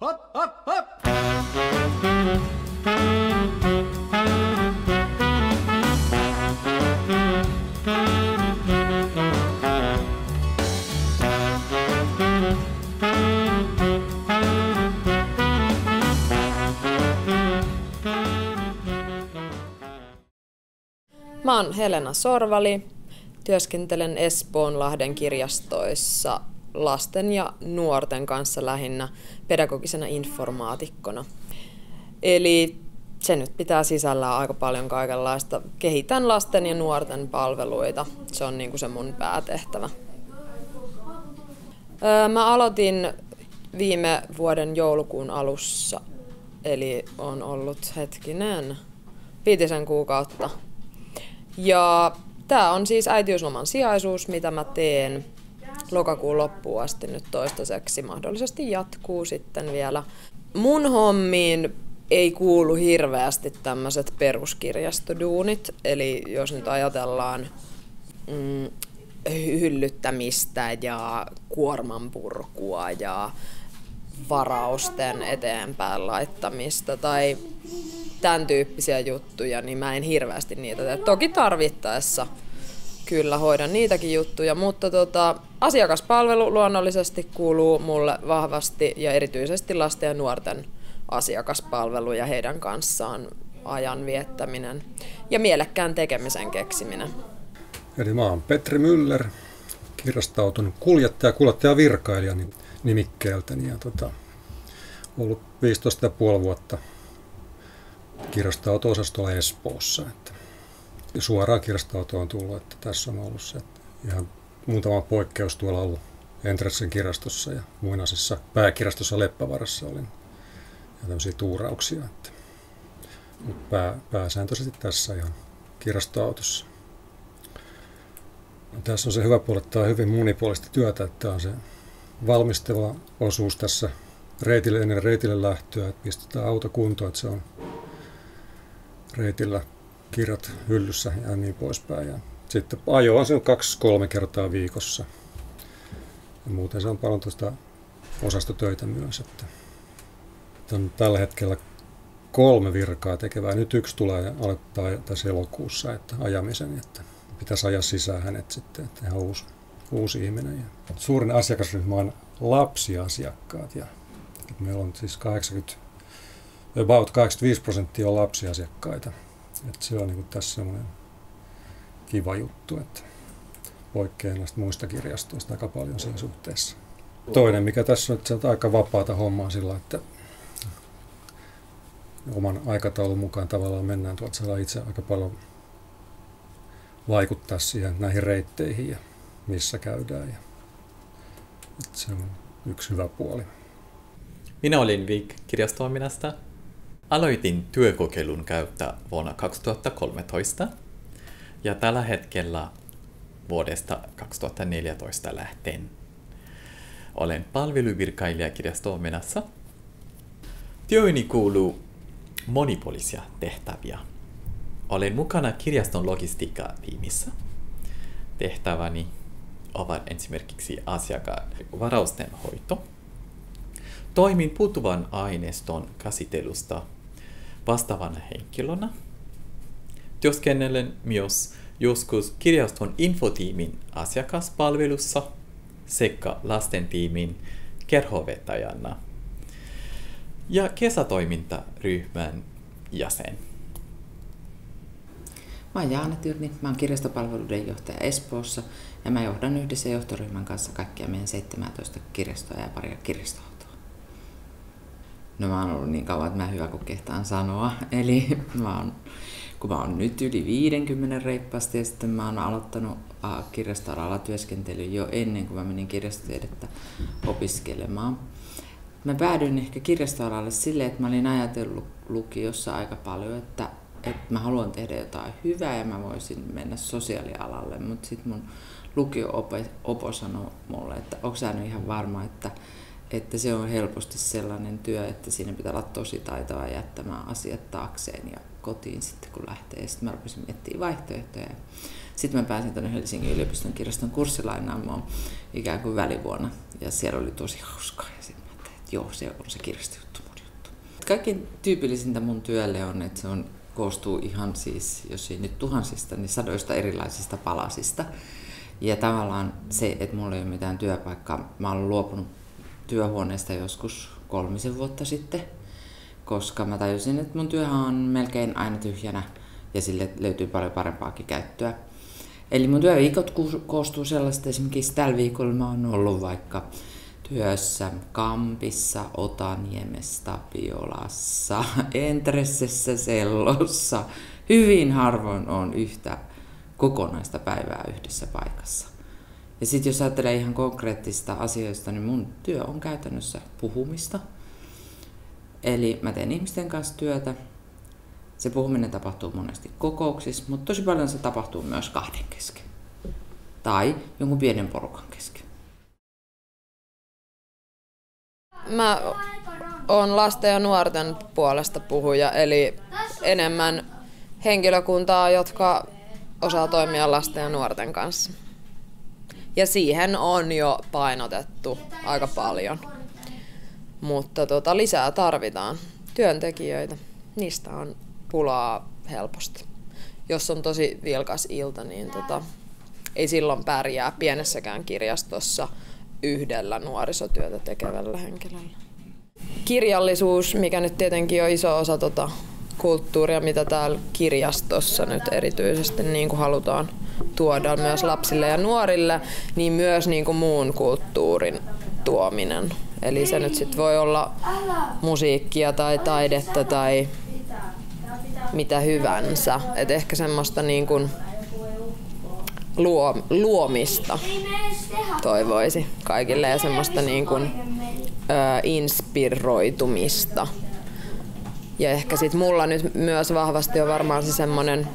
Hop, hop, hop! Mä oon Helena Sorvali, työskentelen Espoonlahden kirjastoissa lasten ja nuorten kanssa lähinnä pedagogisena informaatikkona. Eli se nyt pitää sisällään aika paljon kaikenlaista. Kehitän lasten ja nuorten palveluita. Se on niinku se mun päätehtävä. Mä aloitin viime vuoden joulukuun alussa, eli on ollut 5 kuukautta. Ja tää on siis äitiysloman sijaisuus, mitä mä teen lokakuun loppuun asti nyt toistaiseksi. Mahdollisesti jatkuu sitten vielä. Mun hommiin ei kuulu hirveästi tämmöiset peruskirjastoduunit. Eli jos nyt ajatellaan hyllyttämistä ja kuormanpurkua ja varausten eteenpäin laittamista tai tämän tyyppisiä juttuja, niin mä en hirveästi niitä tee. Toki tarvittaessa kyllä hoidan niitäkin juttuja, mutta asiakaspalvelu luonnollisesti kuuluu mulle vahvasti ja erityisesti lasten ja nuorten asiakaspalvelu ja heidän kanssaan ajan viettäminen ja mielekkään tekemisen keksiminen. Eli mä oon Petri Müller, kirjastautunut kuljettaja-virkailija nimikkeeltäni ja ollut 15,5 vuotta kirjastauto-osastolla Espoossa. Suoraan kirjastautoon on tullut, että tässä on ollut se ihan muutama poikkeus tuolla ollut Entressen kirjastossa ja muinaisessa pääkirjastossa Leppävaarassa olin ja tämmöisiä tuurauksia. Mutta pääsääntöisesti tässä ihan kirjastoautossa. Tässä on se hyvä puoli, että tämä on hyvin monipuolista työtä, että on se valmistava osuus tässä ennen reitille lähtöä, että pistetään auto kuntoon, että se on reitillä kirjat hyllyssä ja niin poispäin. Ja sitten ajo on se 2-3 kertaa viikossa. Ja muuten se on paljon tuosta osastotöitä myös. Että on tällä hetkellä 3 virkaa tekevää. Nyt 1 tulee aloittaa tässä elokuussa että ajamisen, että pitäisi ajaa sisään hänet sitten, että ihan uusi ihminen. Ja suurin asiakasryhmä on lapsiasiakkaat. Ja meillä on siis 85% on lapsiasiakkaita. Että se on niin tässä semmoinen kiva juttu, että poikkeaa näistä muista kirjastoista aika paljon siinä suhteessa. Toinen, mikä tässä on, että se on aika vapaata hommaa sillä, että oman aikataulun mukaan tavallaan mennään tuolta, saadaan itse aika paljon vaikuttaa siihen näihin reitteihin ja missä käydään. Ja, että se on yksi hyvä puoli. Minä olin Vik kirjastoiminnasta. Aloitin työkokeilun käyttää vuonna 2013 ja tällä hetkellä vuodesta 2014 lähtien olen palveluvirkailija kirjastoiminnassa. Työni kuuluu monipuolisia tehtäviä. Olen mukana kirjaston logistiikka-tiimissä. Tehtäväni ovat esimerkiksi asiakkaan varausten hoito. Toimin puuttuvan aineiston käsittelystä vastaavana henkilönä. Työskennellen myös joskus kirjaston infotiimin asiakaspalvelussa sekä lastentiimin kerhovetäjänä ja kesätoimintaryhmän jäsen. Mä oon Jaana Tyrni, mä oon kirjastopalveluiden johtaja Espoossa ja mä johdan yhdessä johtoryhmän kanssa kaikkia meidän 17 kirjastoa ja paria kirjastoautoa. No mä oon ollut niin kauan, että mä hyvä kun kehtaan sanoa. Eli kun mä oon nyt yli 50 reippaasti ja sitten mä oon aloittanut kirjastoalalla työskentelyn jo ennen kuin mä menin kirjastotiedettä opiskelemaan. Mä päädyin ehkä kirjastoalalle silleen, että mä olin ajatellut lukiossa aika paljon, että mä haluan tehdä jotain hyvää ja mä voisin mennä sosiaalialalle, mutta sitten mun lukio-opo sanoi mulle, että onko sä nyt ihan varma, että se on helposti sellainen työ, että siinä pitää olla tosi taitava jättämään asiat taakseen ja kotiin sitten kun lähtee. Sitten mä rupesin miettimään vaihtoehtoja. Sitten mä pääsin tuonne Helsingin yliopiston kirjaston kurssilainaamaan ikään kuin välivuonna ja siellä oli tosi hauskaa. Ja sitten mä ajattelin, että joo, se on se kirjastojuttu mun juttu. Kaikkein tyypillisintä mun työlle on, että koostuu ihan siis, jos ei nyt tuhansista, niin sadoista erilaisista palasista. Ja tavallaan se, että mulla ei ole mitään työpaikkaa, mä olen luopunut työhuoneesta joskus 3 vuotta sitten, koska mä tajusin, että mun työhän on melkein aina tyhjänä ja sille löytyy paljon parempaakin käyttöä. Eli mun työviikot koostuu sellaista, esimerkiksi tällä viikolla mä oon ollut vaikka työssä Kampissa, Otaniemessä, Tapiolassa, Entressessä, Sellossa. Hyvin harvoin on yhtä kokonaista päivää yhdessä paikassa. Ja sitten jos ajattelee ihan konkreettista asioista, niin mun työ on käytännössä puhumista. Eli mä teen ihmisten kanssa työtä. Se puhuminen tapahtuu monesti kokouksissa, mutta tosi paljon se tapahtuu myös 2 kesken. Tai jonkun pienen porukan kesken. Mä oon lasten ja nuorten puolesta puhuja, eli enemmän henkilökuntaa, jotka osaa toimia lasten ja nuorten kanssa. Ja siihen on jo painotettu aika paljon. Mutta lisää tarvitaan työntekijöitä. Niistä on pulaa helposti. Jos on tosi vilkas ilta, niin ei silloin pärjää pienessäkään kirjastossa yhdellä nuorisotyötä tekevällä henkilöllä. Kirjallisuus, mikä nyt tietenkin on iso osa kulttuuria, mitä täällä kirjastossa nyt erityisesti niin kuin halutaan tuoda myös lapsille ja nuorille, niin myös niin kuin muun kulttuurin tuominen. Eli se nyt sit voi olla musiikkia tai taidetta tai mitä hyvänsä. Et ehkä semmoista niin kuin luomista toivoisi kaikille ja semmoista niin kuin, inspiroitumista. Ja ehkä sit mulla nyt myös vahvasti on varmaan se semmoinen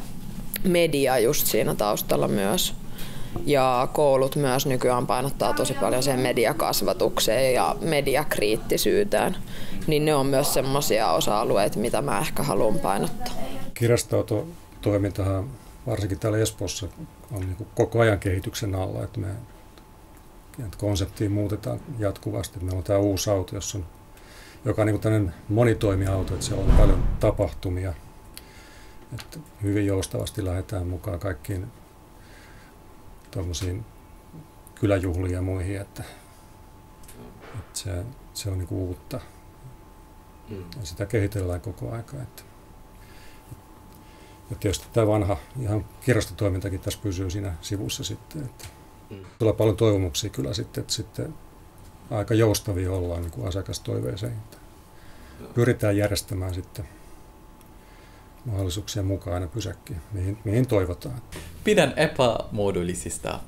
media just siinä taustalla myös. Ja koulut myös nykyään painottaa tosi paljon siihen mediakasvatukseen ja mediakriittisyyteen. Niin ne on myös semmoisia osa-alueita, mitä mä ehkä haluan painottaa. Kirjastotoimintahan varsinkin täällä Espoossa on niin kuin koko ajan kehityksen alla, että me konseptia muutetaan jatkuvasti. Meillä on tämä uusi auto, joka on niin kuin tämmöinen monitoimiauto, että siellä on paljon tapahtumia. Että hyvin joustavasti lähdetään mukaan kaikkiin tuommoisiin kyläjuhliin ja muihin, että se on niin kuin uutta. Ja sitä kehitellään koko aika. Ja tietysti tämä vanha ihan kirjastotoimintakin tässä pysyy siinä sivussa sitten. Että tulee paljon toivomuksia kyllä sitten, että sitten aika joustavia ollaan niin kuin asiakastoiveeseen. Pyritään järjestämään sitten mahdollisuuksien mukaan aina pysäkkiä, mihin toivotaan. Pidän epämuodollisista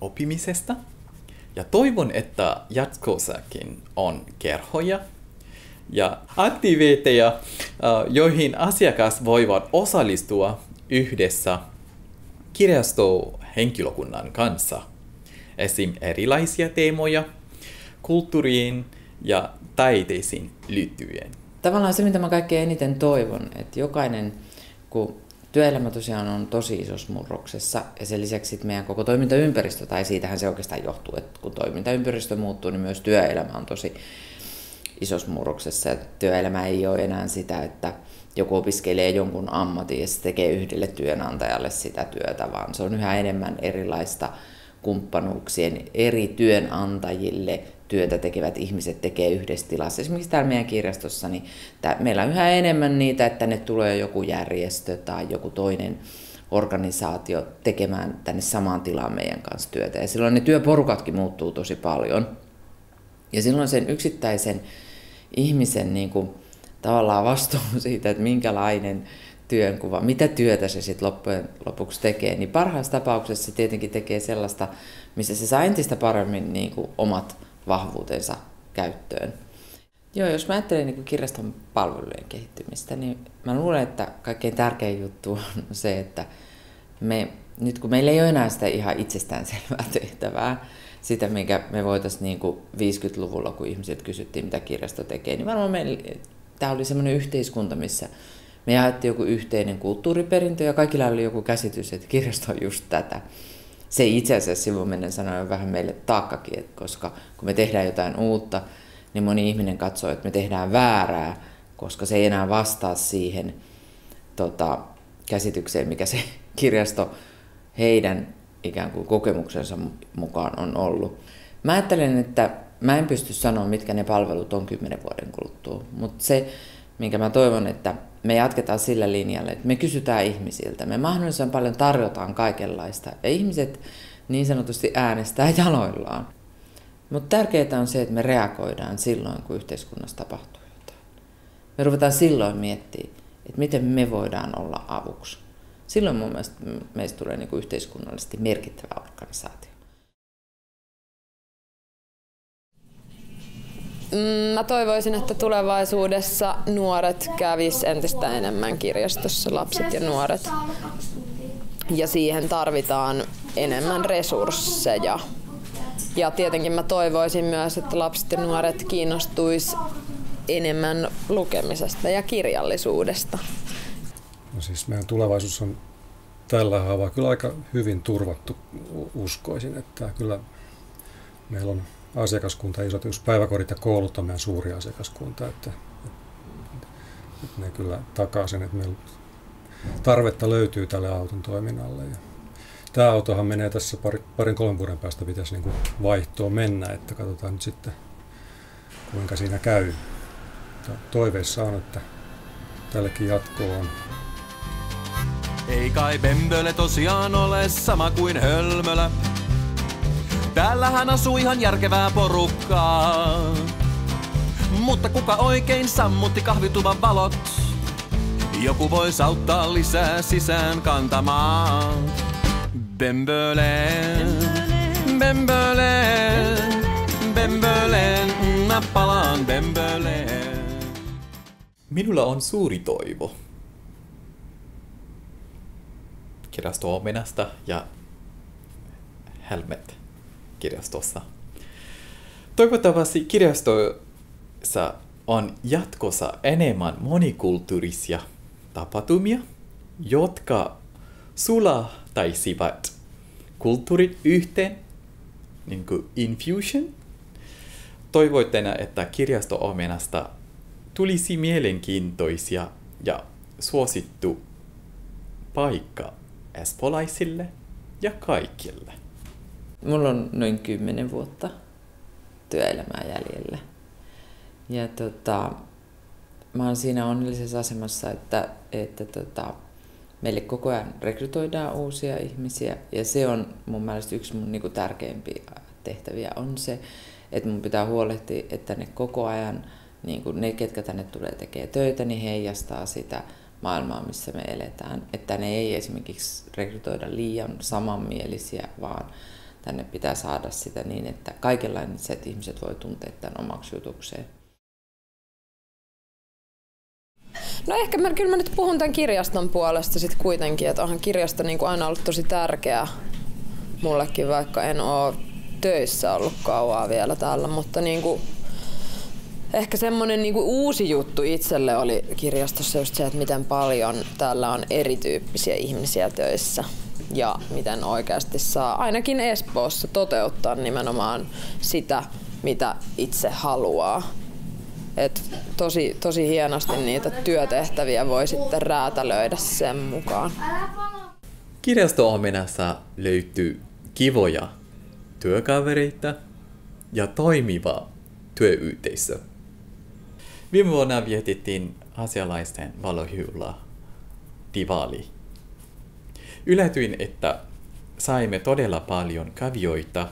oppimisesta ja toivon, että jatkossakin on kerhoja ja aktiviteetteja, joihin asiakas voivat osallistua yhdessä kirjastohenkilökunnan kanssa. Esim. Erilaisia teemoja kulttuuriin ja taiteisiin liittyen. Tavallaan se, mitä mä kaikkein eniten toivon, että jokainen, kun työelämä tosiaan on tosi isossa murroksessa ja sen lisäksi meidän koko toimintaympäristö, tai siitähän se oikeastaan johtuu, että kun toimintaympäristö muuttuu, niin myös työelämä on tosi isossa murroksessa. Ja työelämä ei ole enää sitä, että joku opiskelee jonkun ammatin ja se tekee yhdelle työnantajalle sitä työtä, vaan se on yhä enemmän erilaista kumppanuuksien eri työnantajille työtä tekevät ihmiset tekee yhdessä tilassa. Esimerkiksi täällä meidän kirjastossa niin meillä on yhä enemmän niitä, että tänne tulee joku järjestö tai joku toinen organisaatio tekemään tänne samaan tilaan meidän kanssa työtä. Ja silloin ne työporukatkin muuttuu tosi paljon. Ja silloin sen yksittäisen ihmisen niin kuin, tavallaan vastuu siitä, että minkälainen työnkuva, mitä työtä se sitten loppujen lopuksi tekee, niin parhaassa tapauksessa se tietenkin tekee sellaista, missä se saa entistä paremmin niin kuin, omat vahvuutensa käyttöön. Joo, jos mä ajattelen niin kuin kirjaston palvelujen kehittymistä, niin mä luulen, että kaikkein tärkein juttu on se, että nyt kun meillä ei ole enää sitä ihan itsestäänselvää tehtävää, sitä, minkä me voitaisiin niin kuin 50-luvulla, kun ihmiset kysyttiin, mitä kirjasto tekee, niin varmaan tämä oli semmoinen yhteiskunta, missä me jaettiin joku yhteinen kulttuuriperintö ja kaikilla oli joku käsitys, että kirjasto on just tätä. Se itse asiassa sivumennen sanoen on vähän meille taakkakin, koska kun me tehdään jotain uutta, niin moni ihminen katsoo, että me tehdään väärää, koska se ei enää vastaa siihen käsitykseen, mikä se kirjasto heidän ikään kuin kokemuksensa mukaan on ollut. Mä ajattelen, että mä en pysty sanoa, mitkä ne palvelut on 10 vuoden kuluttua, mutta se, minkä mä toivon, että me jatketaan sillä linjalla, että me kysytään ihmisiltä, me mahdollisimman paljon tarjotaan kaikenlaista ja ihmiset niin sanotusti äänestää jaloillaan. Mutta tärkeää on se, että me reagoidaan silloin, kun yhteiskunnassa tapahtuu jotain. Me ruvetaan silloin miettimään, että miten me voidaan olla avuksi. Silloin mun mielestä meistä tulee niin kuin yhteiskunnallisesti merkittävä organisaatio. Mä toivoisin, että tulevaisuudessa nuoret kävis entistä enemmän kirjastossa, lapset ja nuoret. Ja siihen tarvitaan enemmän resursseja. Ja tietenkin mä toivoisin myös, että lapset ja nuoret kiinnostuis enemmän lukemisesta ja kirjallisuudesta. No siis meidän tulevaisuus on tällä haavaa kyllä aika hyvin turvattu, uskoisin, että kyllä meillä on asiakaskunta isot, just päiväkodit ja koulut on meidän suuri asiakaskunta, että ne kyllä takaa sen, että meillä tarvetta löytyy tälle auton toiminnalle. Ja tämä autohan menee tässä 2-3 vuoden päästä, pitäisi niin kuin vaihtoon mennä, että katsotaan nyt sitten kuinka siinä käy. Toiveissa on, että tällekin jatkoa on. Ei kai Bemböle tosiaan ole sama kuin Hölmölä. Täällähän asuu ihan järkevää porukkaa. Mutta kuka oikein sammutti kahvituvan valot? Joku vois auttaa lisää sisään kantamaan. Bemböle, Bemböle, Bemböle, mä palaan Bemböleen. Minulla on suuri toivo kirjasto-omenasta ja Helmet-kirjastossa. Toivottavasti kirjastossa on jatkossa enemmän monikulttuurisia tapahtumia, jotka sulataisivat kulttuurit yhteen, niin kuin infusion. Toivoitteena, että kirjasto-omenasta tulisi mielenkiintoisia ja suosittu paikka espoolaisille ja kaikille. Mulla on noin 10 vuotta työelämää jäljellä. Ja mä oon siinä onnellisessa asemassa, että meille koko ajan rekrytoidaan uusia ihmisiä. Ja se on mun mielestä yksi mun niinku tärkeimpiä tehtäviä on se, että mun pitää huolehtia, että ne koko ajan, niin ne ketkä tänne tulee tekemään töitä, niin heijastaa sitä maailmaa, missä me eletään. Että ne ei esimerkiksi rekrytoida liian samanmielisiä, vaan tänne pitää saada sitä niin, että kaikenlaiset ihmiset voi tuntea tämän omaksi jutukseen. No ehkä kyllä mä nyt puhun tämän kirjaston puolesta sit kuitenkin, että onhan kirjasto niin kuin aina ollut tosi tärkeä mullekin, vaikka en ole töissä ollut kauaa vielä täällä, mutta niin kuin ehkä semmoinen niin kuin uusi juttu itselle oli kirjastossa just se, että miten paljon täällä on erityyppisiä ihmisiä töissä ja miten oikeasti saa ainakin Espoossa toteuttaa nimenomaan sitä, mitä itse haluaa. Et tosi hienosti niitä työtehtäviä voi sitten räätälöidä sen mukaan. Kirjasto-omenassa löytyy kivoja työkavereita ja toimiva työyhteisö. Viime vuonna vietettiin asialaisten valojuhla Diwali. Yllätyin, että saimme todella paljon kävijöitä,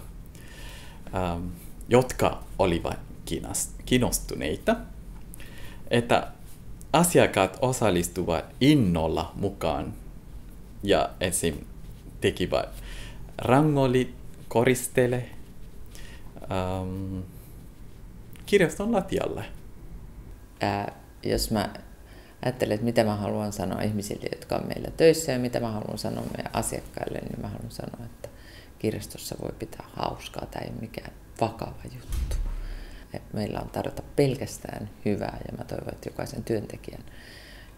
jotka olivat kiinnostuneita, että asiakkaat osallistuvat innolla mukaan ja esim. Tekivät rangolit, koristele kirjaston lattialle. Jos mä ajattelen, että mitä mä haluan sanoa ihmisille, jotka on meillä töissä ja mitä mä haluan sanoa meidän asiakkaille, niin mä haluan sanoa, että kirjastossa voi pitää hauskaa, tämä ei ole mikään vakava juttu. Meillä on tarjota pelkästään hyvää ja mä toivon, että jokaisen työntekijän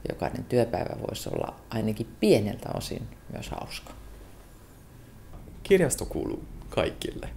jokainen työpäivä voisi olla ainakin pieneltä osin myös hauska. Kirjasto kuuluu kaikille.